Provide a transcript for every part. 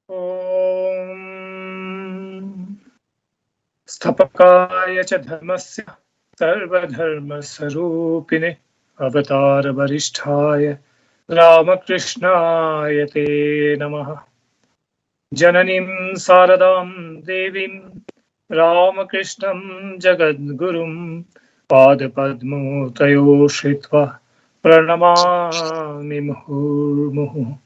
Om Sthapakaya cha dharmasya sarvadharma sarupine avatar varisthaya Ramakrishnaya te namaha. Jananim Saradam Devim Ramakrishnam Jagadgurum Padapadmo Tayo Shritva Pranamami Muhurmuhu.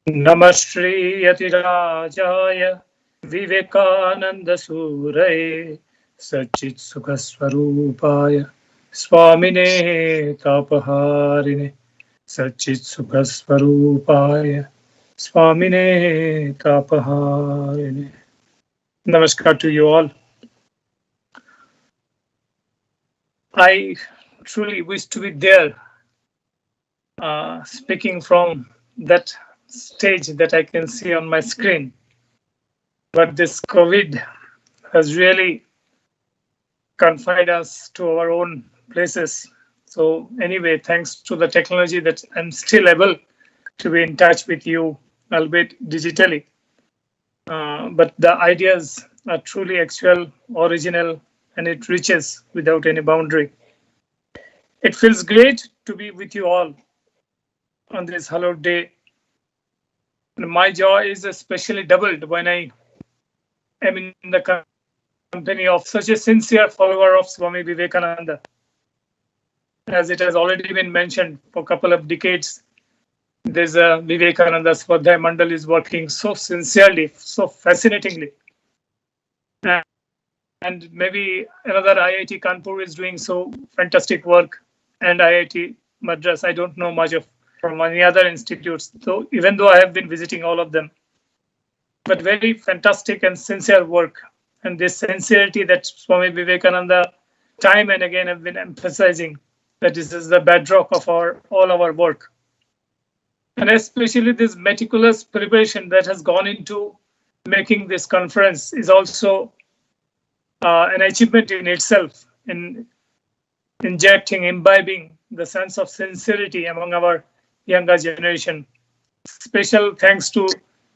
Namashri Yatirajaya Vivekananda Suraye Sachit Sukhaswarupaya Swamine Tapaharine Sachit Sukhaswarupaya Swamine Tapaharine. Namaskar to you all. I truly wish to be there, speaking from that stage that I can see on my screen. But this COVID has really confined us to our own places. So anyway, thanks to the technology that I'm still able to be in touch with you, albeit digitally. But the ideas are truly actual, original, and it reaches without any boundary. It feels great to be with you all on this hallowed day. And my joy is especially doubled when I am in the company of such a sincere follower of Swami Vivekananda. As it has already been mentioned, for a couple of decades, there's a Vivekananda Swadhyay Mandal is working so sincerely, so fascinatingly. And maybe another IIT Kanpur is doing so fantastic work, and IIT Madras, I don't know much of from any other institutes, so even though I have been visiting all of them. But very fantastic and sincere work. And this sincerity that Swami Vivekananda time and again have been emphasizing, that this is the bedrock of all our work. And especially this meticulous preparation that has gone into making this conference is also an achievement in itself, in injecting, imbibing the sense of sincerity among our younger generation. Special thanks to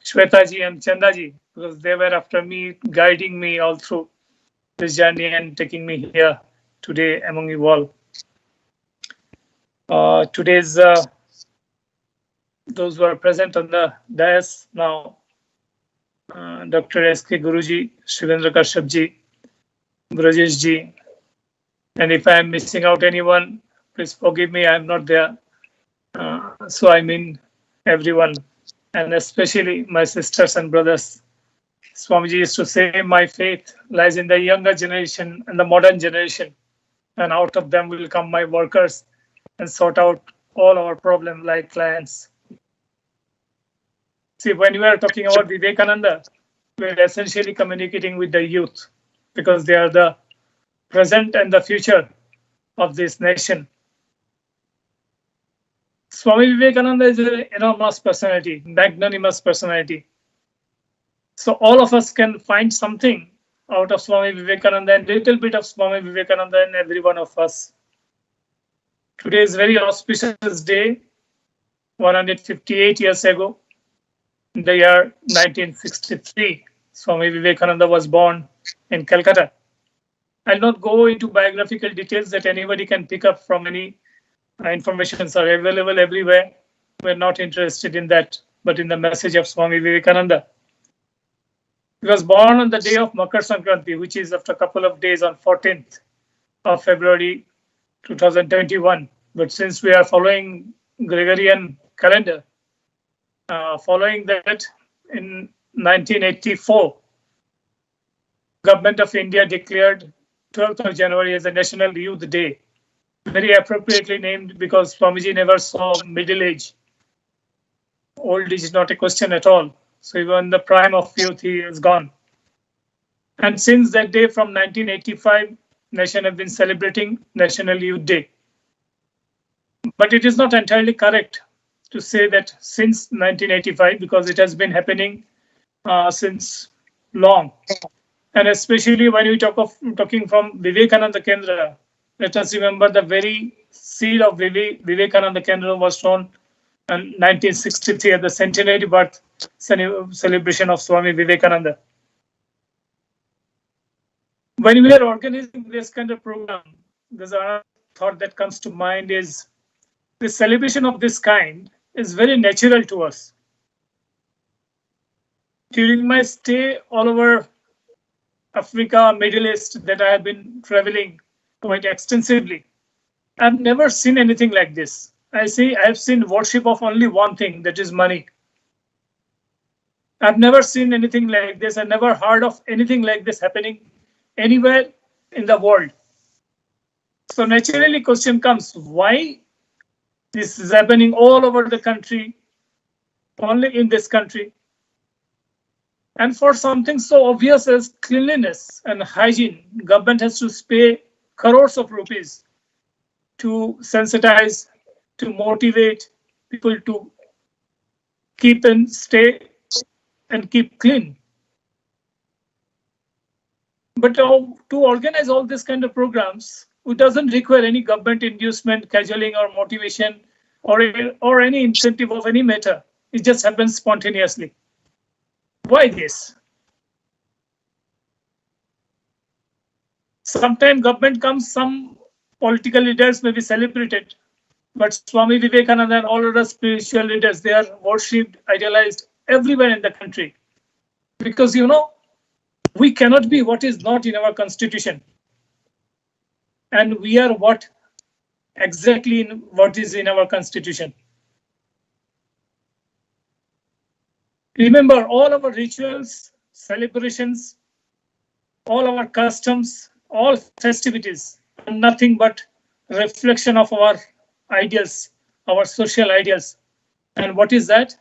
Shwetaji and Chandaji, because they were after me, guiding me all through this journey and taking me here today among you all. Today's those who are present on the dais now, Dr. S.K. Guruji, Shivendra Kashyapji, Brajeshji, and if I am missing out anyone, please forgive me, I am not there. So I mean everyone, and especially my sisters and brothers. Swamiji used to say, my faith lies in the younger generation and the modern generation, and out of them will come my workers and sort out all our problems like lions. See, when we are talking about Vivekananda, we're essentially communicating with the youth, because they are the present and the future of this nation. Swami Vivekananda is an enormous personality, magnanimous personality. So all of us can find something out of Swami Vivekananda and little bit of Swami Vivekananda in every one of us. Today is a very auspicious day, 158 years ago, in the year 1963, Swami Vivekananda was born in Calcutta. I'll not go into biographical details that anybody can pick up from any informations are available everywhere. We're not interested in that, but in the message of Swami Vivekananda. He was born on the day of Makar Sankranti, which is after a couple of days on 14th of February 2021. But since we are following Gregorian calendar, following that in 1984, Government of India declared 12th of January as a National Youth Day, very appropriately named because Swamiji never saw middle age. Old age is not a question at all. So even the prime of youth, he is gone. And since that day, from 1985, nation have been celebrating National Youth Day. But it is not entirely correct to say that since 1985, because it has been happening since long. And especially when we talking from Vivekananda Kendra, let us remember the very seed of Vivekananda Kendra was shown in 1963 at the centenary birth celebration of Swami Vivekananda. When we are organizing this kind of program, there's another thought that comes to mind is the celebration of this kind is very natural to us. During my stay all over Africa, Middle East, that I have been traveling quite extensively, I've never seen anything like this. I've seen worship of only one thing, that is money. I've never seen anything like this. I never heard of anything like this happening anywhere in the world. So naturally, question comes, why this is happening all over the country, only in this country? And for something so obvious as cleanliness and hygiene, government has to pay crores of rupees to sensitize, to motivate people to keep and stay and keep clean. But to organize all these kind of programs, it doesn't require any government inducement, cajoling, or motivation, or any incentive of any matter. It just happens spontaneously. Why this? Sometimes government comes, some political leaders may be celebrated, but Swami Vivekananda and all other spiritual leaders, they are worshipped, idealized everywhere in the country. Because, we cannot be what is not in our constitution. And we are what is in our constitution. Remember, all our rituals, celebrations, all our customs, all festivities are nothing but reflection of our ideals, our social ideals. And what is that?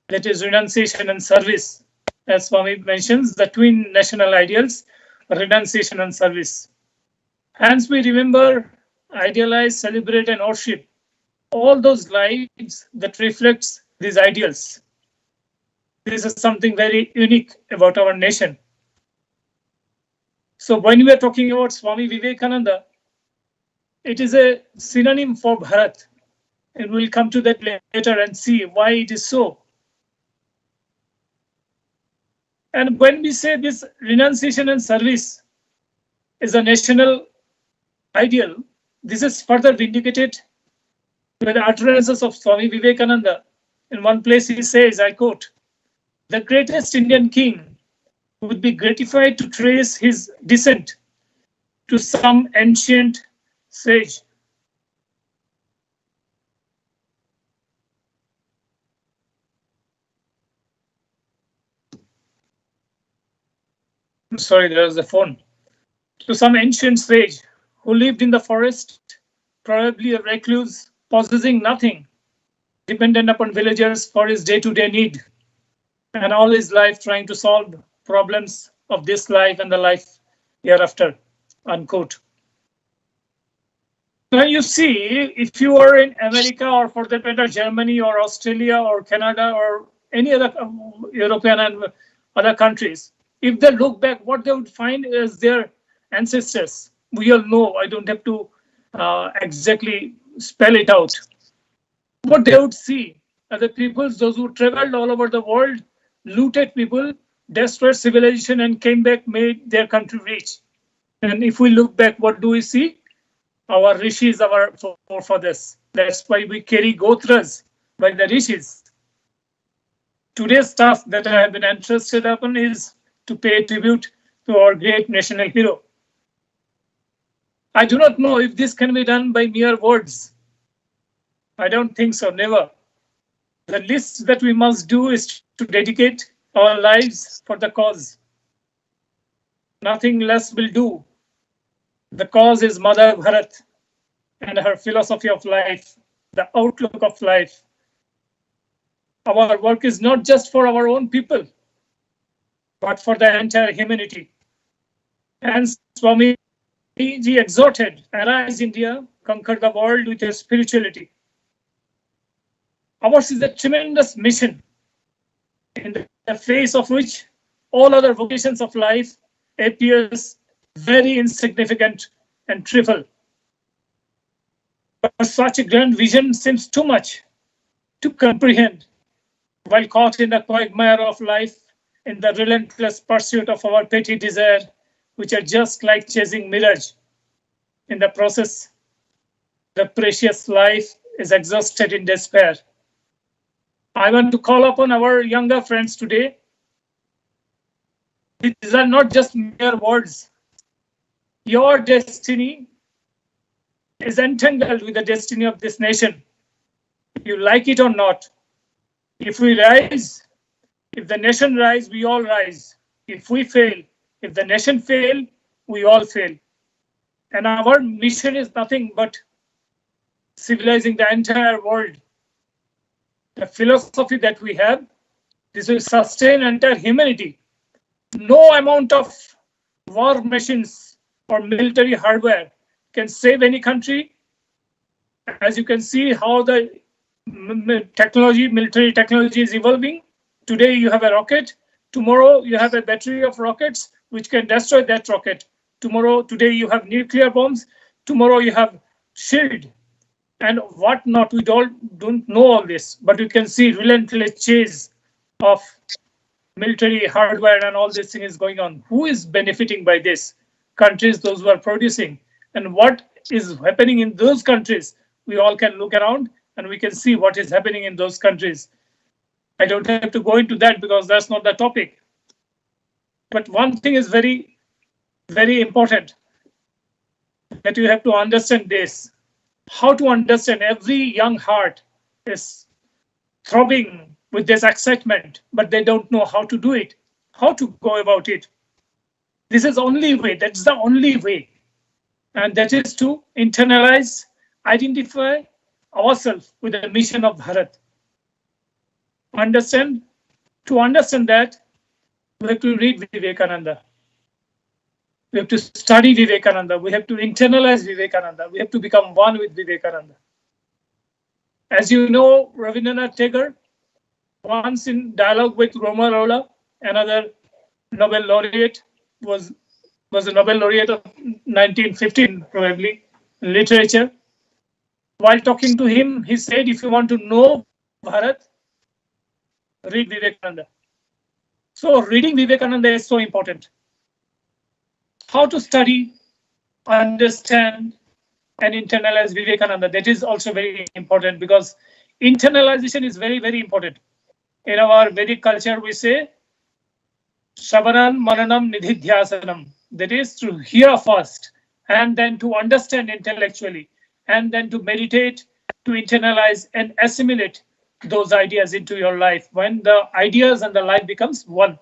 That is renunciation and service. As Swami mentions, the twin national ideals, renunciation and service. Hence, we remember, idealize, celebrate, and worship all those lives that reflects these ideals. This is something very unique about our nation. So when we are talking about Swami Vivekananda, it is a synonym for Bharat. And we'll come to that later and see why it is so. And when we say this renunciation and service is a national ideal, this is further vindicated by the utterances of Swami Vivekananda. In one place he says, I quote, "The greatest Indian king would be gratified to trace his descent to some ancient sage." Sorry, there was the phone. To some ancient sage who lived in the forest, probably a recluse, possessing nothing, dependent upon villagers for his day-to-day need, and all his life trying to solve problems of this life and the life hereafter, unquote. Now you see, if you are in America or for that matter Germany or Australia or Canada or any other European and other countries, if they look back, what they would find is their ancestors. We all know, I don't have to exactly spell it out. What they would see are the peoples, those who traveled all over the world, looted people, destroyed civilization, and came back, made their country rich. And if we look back, what do we see? Our rishis, our forefathers. That's why we carry gotras by the rishis. Today's task that I have been entrusted upon is to pay tribute to our great national hero. I do not know if this can be done by mere words. I don't think so, never. The least that we must do is to dedicate our lives for the cause. Nothing less will do. The cause is Mother Bharat and her philosophy of life, the outlook of life. Our work is not just for our own people, but for the entire humanity. Hence, Swami Ji exhorted, arise India, conquer the world with your spirituality. Ours is a tremendous mission, in the face of which all other vocations of life appears very insignificant and trivial. But such a grand vision seems too much to comprehend while caught in the quagmire of life, in the relentless pursuit of our petty desire, which are just like chasing mirage. In the process, the precious life is exhausted in despair. I want to call upon our younger friends today. These are not just mere words. Your destiny is entangled with the destiny of this nation. You like it or not. If we rise, if the nation rise, we all rise. If we fail, if the nation fail, we all fail. And our mission is nothing but civilizing the entire world. The philosophy that we have, this will sustain entire humanity. No amount of war machines or military hardware can save any country. As you can see how the technology, military technology is evolving. Today you have a rocket. Tomorrow you have a battery of rockets which can destroy that rocket. Today you have nuclear bombs. Tomorrow you have shield and what not. We don't know all this, but you can see relentless chase of military hardware and all this thing is going on. Who is benefiting by this? Countries, those who are producing. And what is happening in those countries? We all can look around and we can see what is happening in those countries. I don't have to go into that because that's not the topic. But one thing is very, very important that you have to understand this. How to understand every young heart is throbbing with this excitement, but they don't know how to do it, how to go about it. This is the only way, that's the only way. And that is to internalize, identify ourselves with the mission of Bharat. To understand that, we have to read Vivekananda. We have to study Vivekananda. We have to internalize Vivekananda. We have to become one with Vivekananda. As you know, Rabindranath Tagore, once in dialogue with Roma Rola, another Nobel laureate, was a Nobel laureate of 1915, probably, in literature. While talking to him, he said, if you want to know Bharat, read Vivekananda. So reading Vivekananda is so important. How to study, understand, and internalize Vivekananda, that is also very important because internalization is very, very important. In our Vedic culture, we say, Shravanam Mananam Nididhyasanam. That is to hear first and then to understand intellectually and then to meditate, to internalize and assimilate those ideas into your life when the ideas and the life becomes one.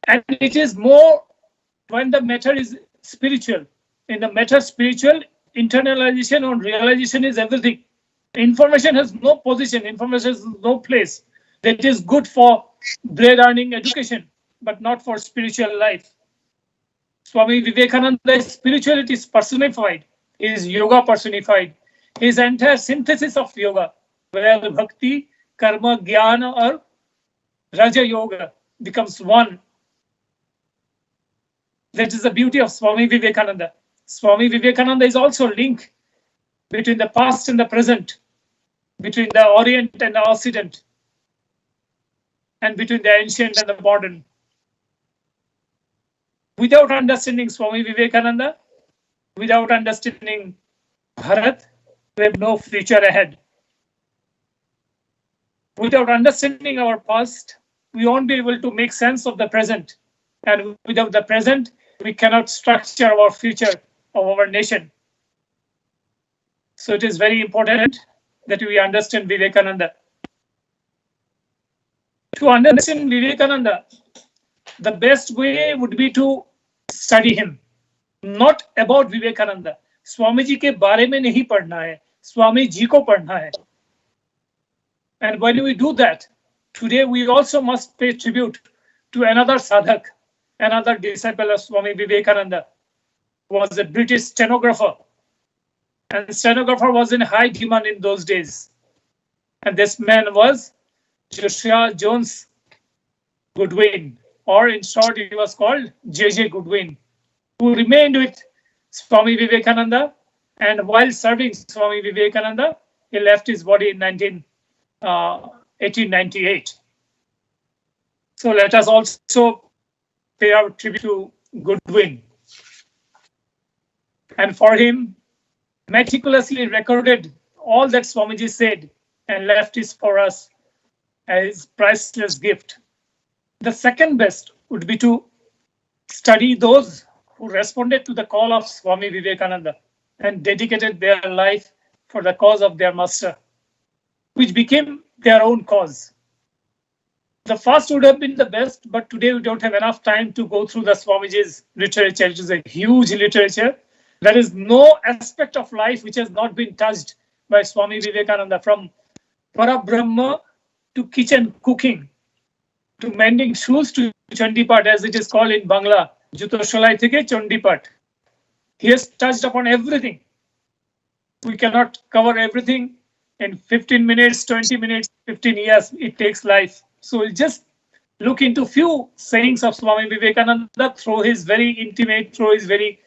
And it is more when the matter is spiritual. In the matter spiritual, internalization or realization is everything. Information has no position, information has no place. That is good for bread earning education, but not for spiritual life. Swami Vivekananda, spirituality is personified, is yoga personified. His entire synthesis of yoga, where bhakti, karma, jnana, or raja yoga becomes one. That is the beauty of Swami Vivekananda. Swami Vivekananda is also a link between the past and the present, between the Orient and the Occident, and between the ancient and the modern. Without understanding Swami Vivekananda, without understanding Bharat, we have no future ahead. Without understanding our past, we won't be able to make sense of the present. And without the present, we cannot structure our future of our nation. So it is very important that we understand Vivekananda. To understand Vivekananda, the best way would be to study him, not about Vivekananda. Swami ji के बारे में नहीं पढ़ना है, स्वामी जी को पढ़ना है. And when we do that, today we also must pay tribute to another sadhak, another disciple of Swami Vivekananda, who was a British stenographer. And stenographer was in high demand in those days. And this man was Joshua Jones Goodwin, or in short, he was called J.J. Goodwin, who remained with Swami Vivekananda. And while serving Swami Vivekananda, he left his body in 1898. So let us also pay our tribute to Goodwin. And for him, meticulously recorded all that Swamiji said and left is for us as priceless gift. The second best would be to study those who responded to the call of Swami Vivekananda and dedicated their life for the cause of their master, which became their own cause. The first would have been the best, but today we don't have enough time to go through the Swamiji's literature. It is a huge literature. There is no aspect of life which has not been touched by Swami Vivekananda, from Parabrahma to kitchen cooking, to mending shoes to Chandipat, as it is called in Bangla, Juto Sholai theke Chandipat. He has touched upon everything. We cannot cover everything in 15 minutes, 20 minutes, 15 years. It takes life. So we'll just look into few sayings of Swami Vivekananda through his very intimate, through his very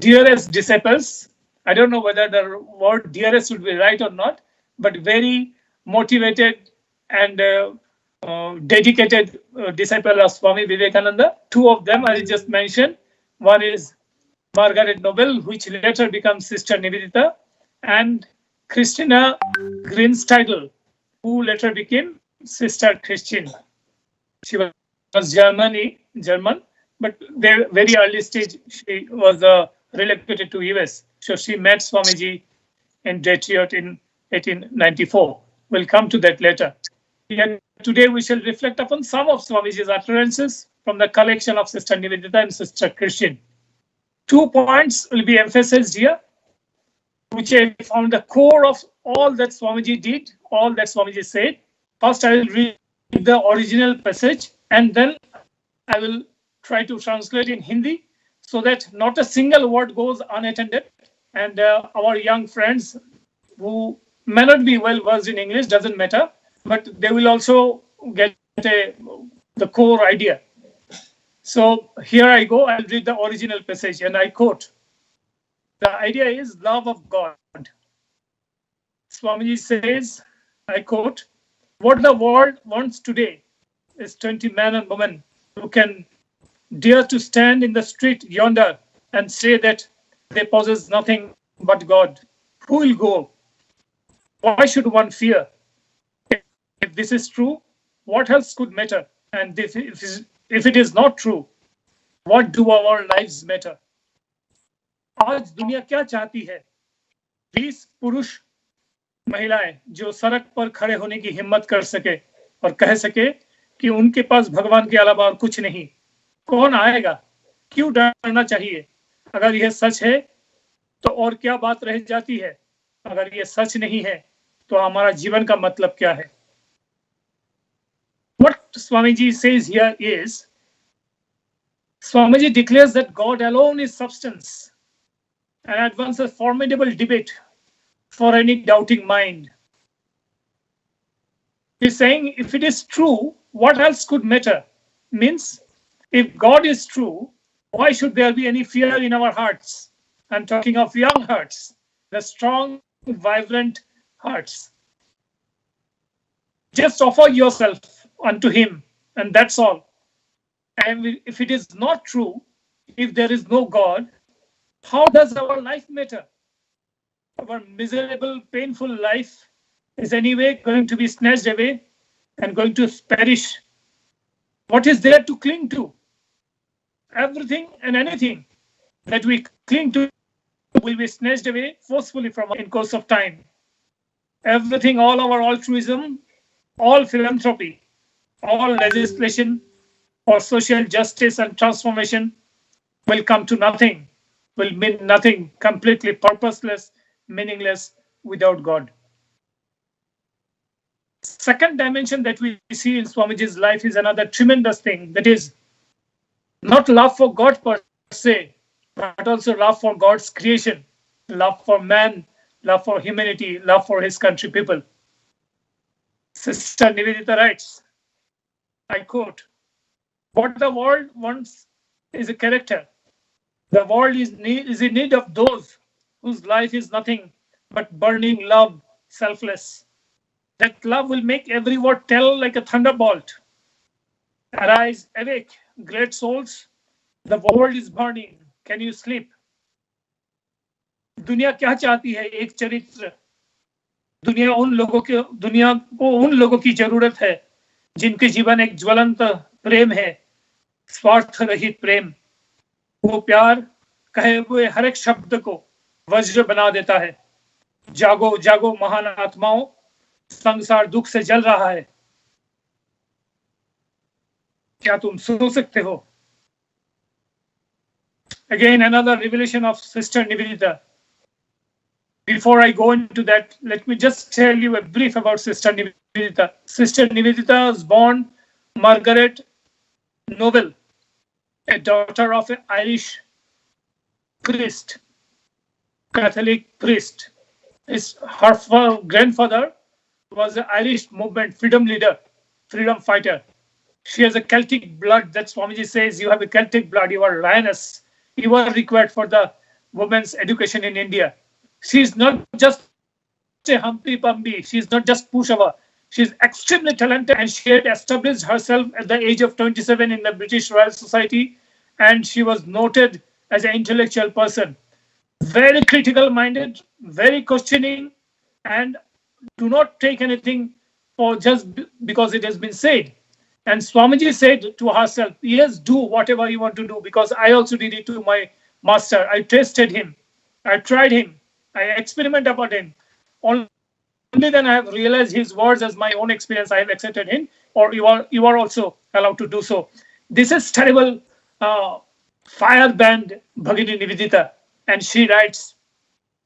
dearest disciples. I don't know whether the word dearest would be right or not, but very motivated and dedicated disciple of Swami Vivekananda. Two of them I will just mention. One is Margaret Noble, which later becomes Sister Nivedita, and Christina Greenstidel, who later became Sister Christian. She was German, but their very early stage she was relocated to US. So she met Swamiji in Detroit in 1894. We'll come to that later. Yet today we shall reflect upon some of Swamiji's utterances from the collection of Sister Nivedita and Sister Christian. 2 points will be emphasized here, which I found the core of all that Swamiji did, all that Swamiji said. First, I will read the original passage, and then I will try to translate in Hindi so that not a single word goes unattended. And our young friends who may not be well versed in English, doesn't matter, but they will also get the core idea. So here I go, I'll read the original passage and I quote. The idea is love of God. Swamiji says, I quote, what the world wants today is 20 men and women who can dare to stand in the street yonder and say that they possess nothing but God. Who will go? Why should one fear? If this is true, what else could matter? And if it is not true, what do our lives matter? आज दुनिया क्या चाहती है? 20 पुरुष महिलाएं जो सड़क पर खड़े होने की हिम्मत कर सके और कह सके कि उनके पास भगवान के अलावा और कुछ नहीं। कौन आएगा? क्यों डरना चाहिए? अगर यह सच है तो और क्या बात रह जाती है? अगर यह सच नहीं है तो हमारा जीवन का मतलब क्या है? What Swamiji says here is, Swamiji declares that God alone is substance and advances a formidable debate for any doubting mind. He's saying, if it is true, what else could matter? Means, if God is true, why should there be any fear in our hearts? I'm talking of young hearts, the strong, vibrant hearts. Just offer yourself unto Him, and that's all. And if it is not true, if there is no God, how does our life matter? Our miserable, painful life is anyway going to be snatched away and going to perish. What is there to cling to? Everything and anything that we cling to will be snatched away forcefully from us in course of time. Everything, all our altruism, all philanthropy, all legislation for social justice and transformation will come to nothing, will mean nothing, completely purposeless, meaningless without God. Second dimension that we see in Swamiji's life is another tremendous thing, that is not love for God per se, but also love for God's creation, love for man, love for humanity, love for his country people. Sister Nivedita writes, I quote, what the world wants is a character. The world is in need of those whose life is nothing but burning love, selfless. That love will make every word tell like a thunderbolt. Arise, awake, great souls. The world is burning. Can you sleep? दुनिया क्या चाहती है? एक चरित्र. दुनिया को उन लोगों की जरूरत है जिनके जीवन एक ज्वलंत प्रेम है, स्वार्थ रहित प्रेम. वो प्यार कहे हुए हर एक शब्द को वज्र बना देता है. जागो जागो महान आत्माओं, संसार दुख से जल रहा है. क्या तुम सुन सकते हो? Again, another revelation of Sister Nivedita. Before I go into that, let me just tell you a brief about Sister Nivedita. Sister Nivedita was born Margaret Noble, a daughter of an Irish priest, Catholic priest. Her grandfather was an Irish movement freedom leader, freedom fighter. She has a Celtic blood. That Swamiji says, you have a Celtic blood, you are lioness. You are required for the women's education in India. She is not just a Humpty Pumby. She is not just pushover. She is extremely talented, and she had established herself at the age of 27 in the British Royal Society, and she was noted as an intellectual person. Very critical-minded, very questioning, and do not take anything for just because it has been said. And Swamiji said to herself, yes, do whatever you want to do, because I also did it to my master. I tested him. I tried him. I experimented about him. Only then I have realized his words as my own experience. I have accepted him, or you are also allowed to do so. This is terrible fire band Bhagini Nivedita. And she writes,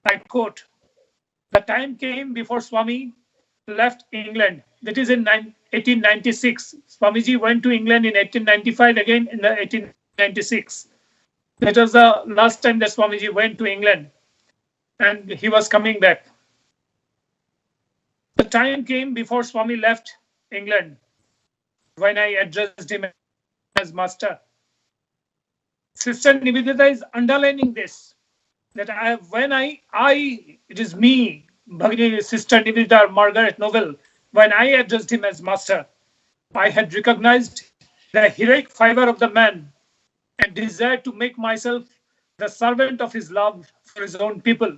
I quote, the time came before Swami left England. That is in 1896. Swamiji went to England in 1895, again in the 1896. That was the last time that Swamiji went to England. And he was coming back. The time came before Swami left England when I addressed him as master. Sister Nivedita is underlining this, that it is me, Bhagini Sister Nivedita Margaret Noble, when I addressed him as master, I had recognized the heroic fiber of the man and desired to make myself the servant of his love for his own people.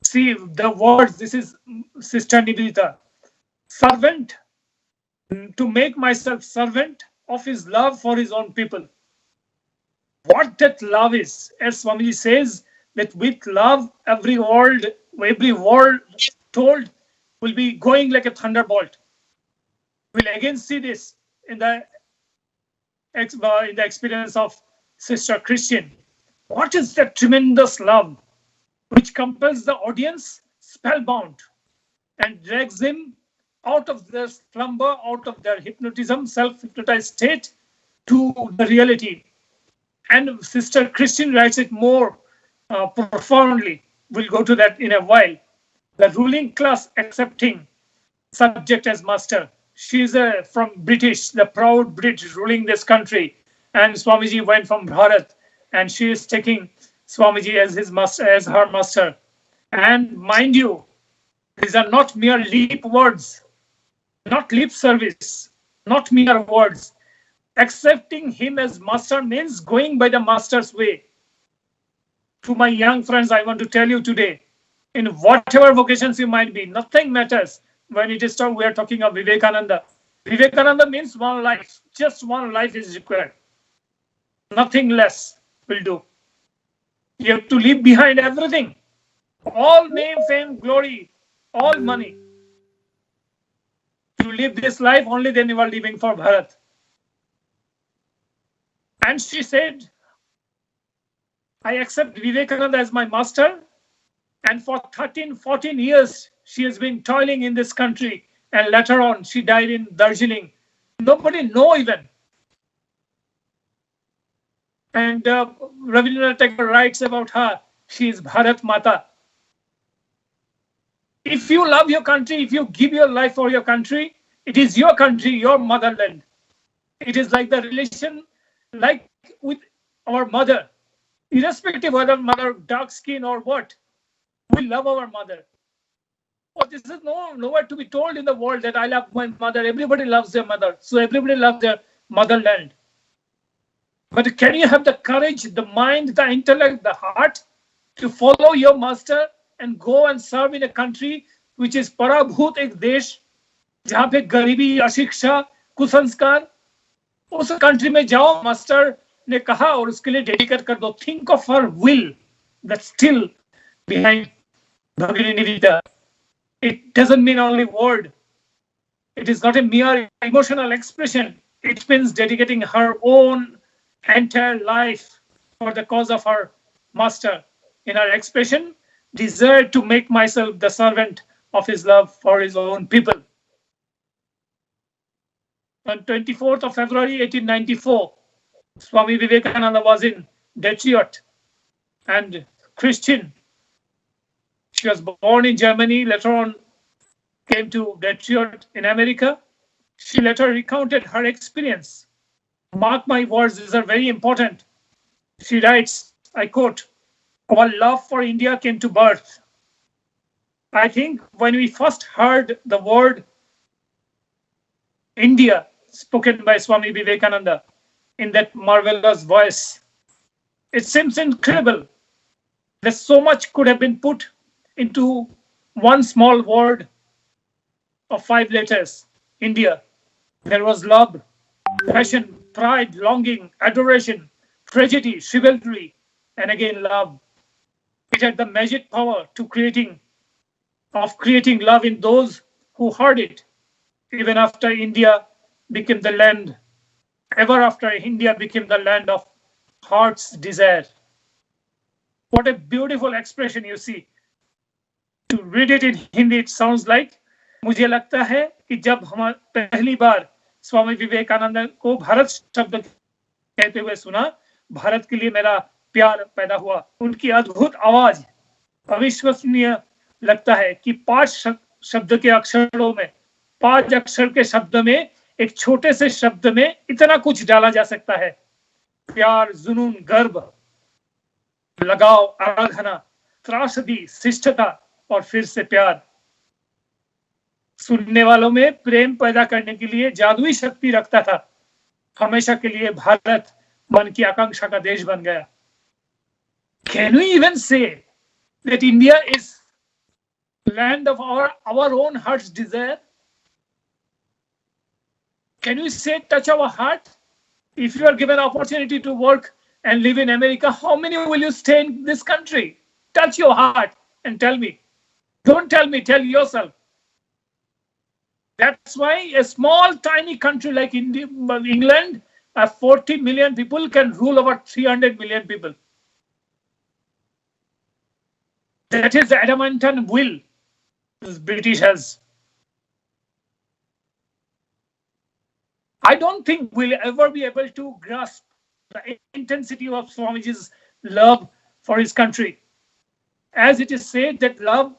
See the words, this is Sister Nivedita. Servant, to make myself servant of his love for his own people. What that love is, as Swamiji says, that with love, every word told will be going like a thunderbolt. We'll again see this in the experience of Sister Christian. What is that tremendous love which compels the audience spellbound and drags them out of their slumber, out of their hypnotism, self-hypnotized state to the reality? And Sister Christian writes it more profoundly. We'll go to that in a while. The ruling class accepting subject as master. She is from British, the proud British ruling this country. And Swamiji went from Bharat, and she is taking Swamiji as his master, as her master. And mind you, these are not mere lip words, not lip service, not mere words. Accepting him as master means going by the master's way. To my young friends, I want to tell you today, in whatever vocations you might be, nothing matters. When it is we are talking of Vivekananda. Vivekananda means one life. Just one life is required. Nothing less will do. You have to leave behind everything. All name, fame, glory, all money. To live this life, only then you are living for Bharat. And she said, I accept Vivekananda as my master. And for 13, 14 years, she has been toiling in this country. And later on, she died in Darjeeling. Nobody knows even. And Rabindranath Tagore writes about her. She is Bharat Mata. If you love your country, if you give your life for your country, it is your country, your motherland. It is like the relation, like with our mother. Irrespective whether mother dark skin or what, we love our mother. Oh, this is nowhere to be told in the world that I love my mother. Everybody loves their mother. So everybody loves their motherland. But can you have the courage, the mind, the intellect, the heart to follow your master and go and serve in a country which is पराभूत एक देश जहां पे गरीबी, अशिक्षा, कुसंस्कार, उस country में जाओ, मास्टर ने कहा, और उसके लिए डेडिकेट कर दो. Think of her will that still behind भगिनी Nivedita. It doesn't mean only word. It is not a mere emotional expression. It means dedicating her own entire life for the cause of her master. In her expression, desire to make myself the servant of his love for his own people. On 24th of February 1894, Swami Vivekananda was in Detroit and Christian. She was born in Germany, later on came to Detroit in America. She later recounted her experience. Mark my words, these are very important. She writes, I quote, "Our love for India came to birth. I think when we first heard the word India spoken by Swami Vivekananda in that marvelous voice, it seems incredible that so much could have been put into one small word of 5 letters, India. There was love, passion, pride, longing, adoration, tragedy, chivalry, and again love. It had the magic power to creating love in those who heard it, even after India became the land, ever after India became the land of heart's desire." What a beautiful expression, you see. To read it in Hindi, it sounds like, मुझे लगता है कि जब हम पहली बार स्वामी विवेकानंद को भारत शब्द कहते हुए सुना, भारत के लिए मेरा प्यार पैदा हुआ. उनकी अद्भुत आवाज अविश्वसनीय लगता है कि 5 शब्द के अक्षरों में, 5 अक्षर के शब्द में, एक छोटे से शब्द में इतना कुछ डाला जा सकता है. प्यार, जुनून, गर्व, लगाव, आराधना, त्रासदी, शिष्टता और फिर से प्यार. सुनने वालों में प्रेम पैदा करने के लिए जादुई शक्ति रखता था. हमेशा के लिए भारत मन की आकांक्षा का देश बन गया. Can we even say that India is land of our own heart's desire? Can we say touch our heart? If you are given opportunity to work and live in America, how many will you stay in this country? Touch your heart and tell me. Don't tell me, tell yourself. That's why a small, tiny country like England, 40 million people can rule over 300 million people. That is the adamantine will this British has. I don't think we'll ever be able to grasp the intensity of Swamiji's love for his country. As it is said that love,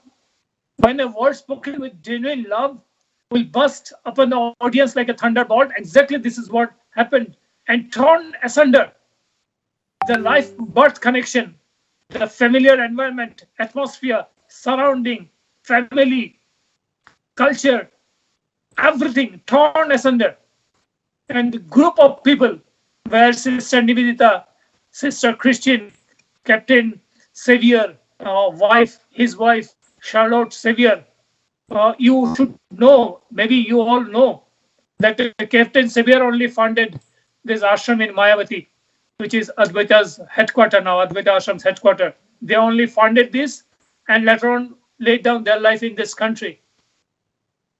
when a word spoken with genuine love, will burst upon the audience like a thunderbolt. Exactly this is what happened, and torn asunder the life-birth connection, the familiar environment, atmosphere, surrounding, family, culture, everything torn asunder. And the group of people where Sister Nivedita, Sister Christian, Captain Xavier, his wife, Charlotte Xavier, you should know, maybe you all know, that Captain Xavier only founded this ashram in Mayavati, which is Advaita's headquarters now, Advaita Ashram's headquarters. They only founded this and later on laid down their life in this country.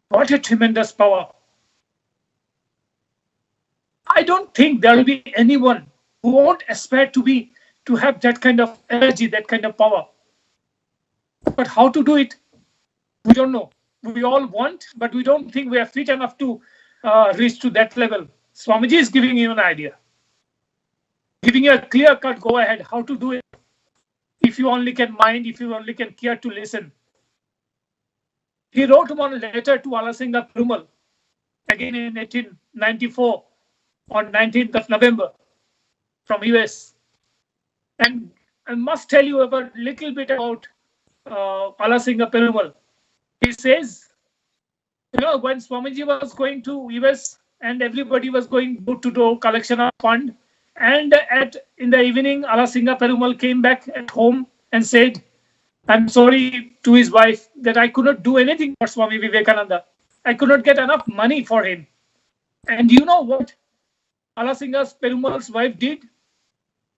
What a tremendous power. I don't think there will be anyone who won't aspire to have that kind of energy, that kind of power. But how to do it? We don't know. We all want, but we don't think we are fit enough to reach to that level. Swamiji is giving you an idea, giving you a clear-cut go-ahead how to do it. If you only can mind, if you only can care to listen. He wrote one letter to Alasinga Perumal, again in 1894, on 19th of November, from US. And I must tell you about a little bit about Alasinga Perumal. He says, when Swamiji was going to US and everybody was going door to door collection of fund, and in the evening, Alasinga Perumal came back at home and said, I'm sorry to his wife that I could not do anything for Swami Vivekananda. I could not get enough money for him. And you know what Alasinga Perumal's wife did?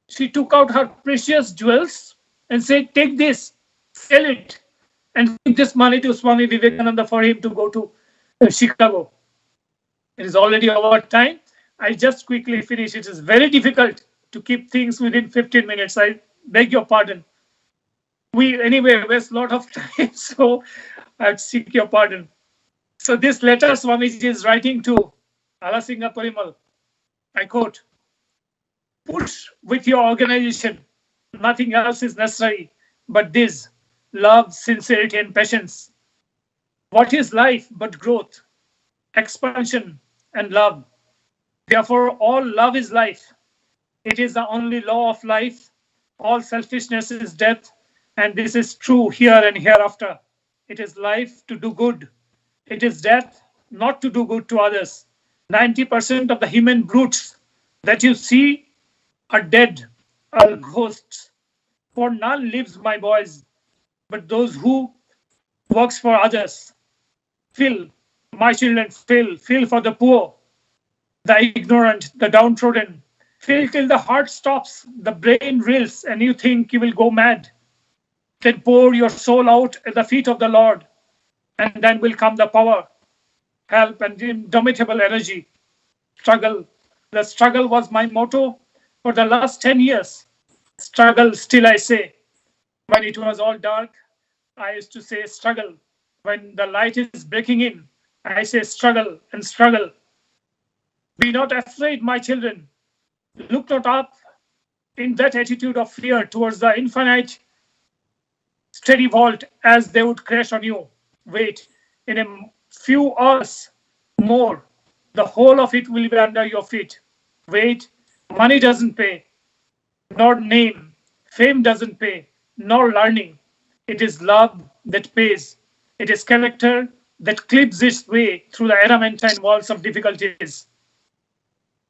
She took out her precious jewels and said, take this, sell it, and give this money to Swami Vivekananda for him to go to Chicago. It is already over time. I just quickly finish. It is very difficult to keep things within 15 minutes. I beg your pardon. We anyway waste a lot of time, so I seek your pardon. So this letter Swamiji is writing to Alasinga Parimal, I quote, push with your organization. Nothing else is necessary but this, love, sincerity, and patience. What is life but growth, expansion, and love? Therefore, all love is life. It is the only law of life. All selfishness is death, and this is true here and hereafter. It is life to do good. It is death not to do good to others. 90% of the human brutes that you see are dead, are ghosts. For none lives, my boys, but those who works for others. Feel, my children, feel for the poor, the ignorant, the downtrodden. Feel till the heart stops, the brain reels, and you think you will go mad. Then pour your soul out at the feet of the Lord, and then will come the power, help, and indomitable energy. Struggle. The struggle was my motto for the last 10 years. Struggle, still I say. When it was all dark, I used to say struggle. When the light is breaking in, I say struggle and struggle. Be not afraid, my children. Look not up in that attitude of fear towards the infinite steady vault as they would crash on you. Wait, in a few hours more, the whole of it will be under your feet. Wait, money doesn't pay, nor name, fame doesn't pay, nor learning. It is love that pays. It is character that clips its way through the adamantine walls of difficulties.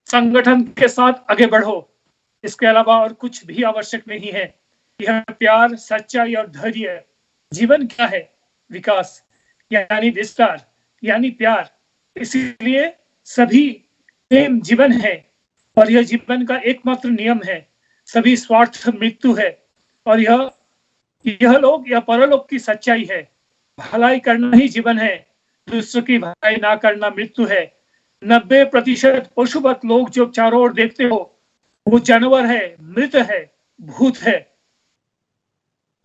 संगठन के साथ आगे बढ़ो, इसके अलावा और कुछ भी आवश्यक नहीं है. यह प्यार, सच्चाई और धैर्य. जीवन क्या है? विकास यानी विस्तार यानी प्यार. इसलिए सभी प्रेम जीवन है और यह जीवन का एकमात्र नियम है. सभी स्वार्थ मृत्यु है और यह लोक या परलोक की सच्चाई है. भलाई करना ही जीवन है, दूसरों की भलाई ना करना मृत्यु है. 90% पशुवत लोग जो चारों ओर देखते हो वो जानवर है, मृत है, भूत है.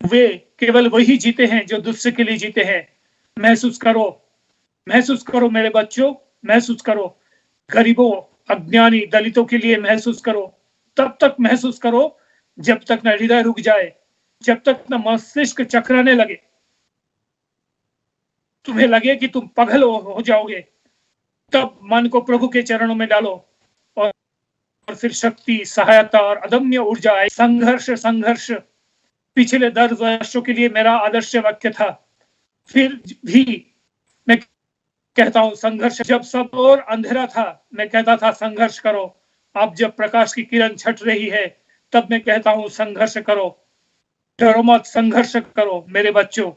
वे केवल वही जीते हैं जो दूसरे के लिए जीते हैं. महसूस करो मेरे बच्चों, महसूस करो. गरीबों, अज्ञानी, दलितों के लिए महसूस करो. तब तक महसूस करो जब तक न हृदय रुक जाए, जब तक न मस्तिष्क चकराने लगे, तुम्हें लगे कि तुम पागल हो जाओगे. तब मन को प्रभु के चरणों में डालो और फिर शक्ति, सहायता और अदम्य ऊर्जा आए. संघर्ष पिछले 10 वर्षों के लिए मेरा आदर्श वाक्य था. फिर भी मैं कहता हूं संघर्ष. जब सब और अंधेरा था मैं कहता था संघर्ष करो. अब जब प्रकाश की किरण छट रही है तब मैं कहता हूं संघर्ष करो. डरो मत, संघर्ष करो मेरे बच्चों.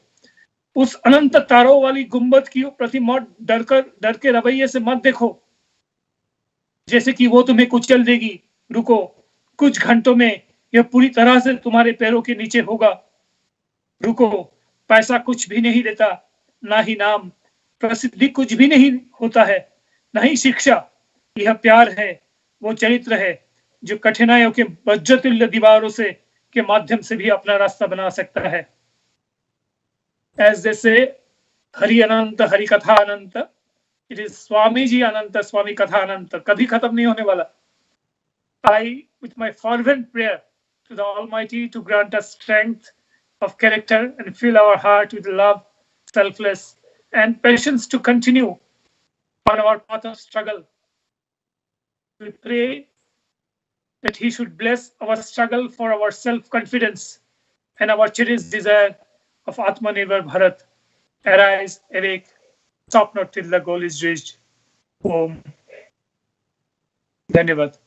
उस अनंत तारों वाली गुंबद की प्रति मत डर के रवैये से मत देखो जैसे कि वो तुम्हें कुचल देगी. रुको, कुछ घंटों में यह पूरी तरह से तुम्हारे पैरों के नीचे होगा. रुको, पैसा कुछ भी नहीं देता, ना ही नाम, प्रसिद्धि कुछ भी नहीं होता है, ना ही शिक्षा. यह प्यार है, वो चरित्र है जो कठिनाइयों के वज्रतुल्य दीवारों से के माध्यम से भी अपना रास्ता बना सकता है. As they say, Hari Ananta, Hari Katha Ananta. It is Swami Ji Ananta, Swami Katha Ananta. कभी खत्म नहीं होने वाला. I, with my fervent prayer to the Almighty to grant us strength of character and fill our heart with love, selfless, and patience to continue on our path of struggle. We pray that He should bless our struggle for our self-confidence and our cherished desire of Atmanirbhar Bharat. Arise, awake, stop not till the goal is reached. Om. Dhanyavad.